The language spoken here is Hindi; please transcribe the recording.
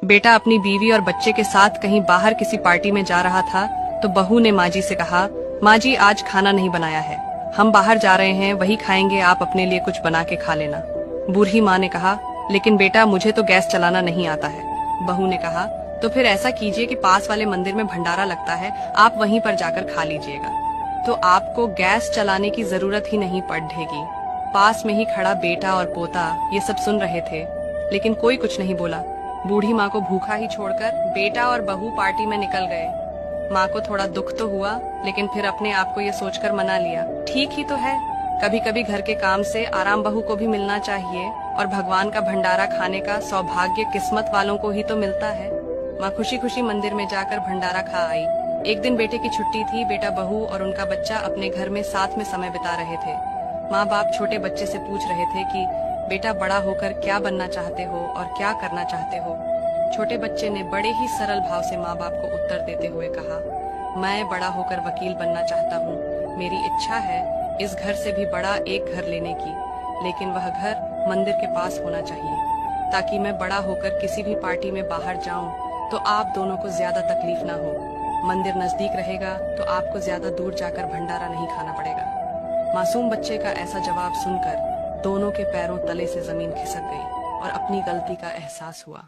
बेटा अपनी बीवी और बच्चे के साथ कहीं बाहर किसी पार्टी में जा रहा था तो बहू ने माँ जी से कहा, माँ जी आज खाना नहीं बनाया है, हम बाहर जा रहे हैं, वही खाएंगे, आप अपने लिए कुछ बना के खा लेना। बूढ़ी माँ ने कहा, लेकिन बेटा मुझे तो गैस चलाना नहीं आता है। बहू ने कहा, तो फिर ऐसा कीजिए कि पास वाले मंदिर में भंडारा लगता है, आप वहीं पर जाकर खा लीजिएगा, तो आपको गैस चलाने की जरूरत ही नहीं पड़ेगी। पास में ही खड़ा बेटा और पोता ये सब सुन रहे थे, लेकिन कोई कुछ नहीं बोला। बूढ़ी माँ को भूखा ही छोड़कर बेटा और बहू पार्टी में निकल गए। माँ को थोड़ा दुख तो हुआ, लेकिन फिर अपने आप को ये सोचकर मना लिया, ठीक ही तो है, कभी कभी घर के काम से आराम बहू को भी मिलना चाहिए, और भगवान का भंडारा खाने का सौभाग्य किस्मत वालों को ही तो मिलता है। माँ खुशी खुशी मंदिर में जाकर भंडारा खा आई। एक दिन बेटे की छुट्टी थी, बेटा बहू और उनका बच्चा अपने घर में साथ में समय बिता रहे थे। माँ बाप छोटे बच्चे से पूछ रहे थे कि बेटा बड़ा होकर क्या बनना चाहते हो और क्या करना चाहते हो। छोटे बच्चे ने बड़े ही सरल भाव से माँ बाप को उत्तर देते हुए कहा, मैं बड़ा होकर वकील बनना चाहता हूँ, मेरी इच्छा है इस घर से भी बड़ा एक घर लेने की, लेकिन वह घर मंदिर के पास होना चाहिए, ताकि मैं बड़ा होकर किसी भी पार्टी में बाहर जाऊं तो आप दोनों को ज्यादा तकलीफ ना हो। मंदिर नजदीक रहेगा तो आपको ज्यादा दूर जाकर भंडारा नहीं खाना पड़ेगा। मासूम बच्चे का ऐसा जवाब सुनकर दोनों के पैरों तले से जमीन खिसक गई और अपनी गलती का एहसास हुआ।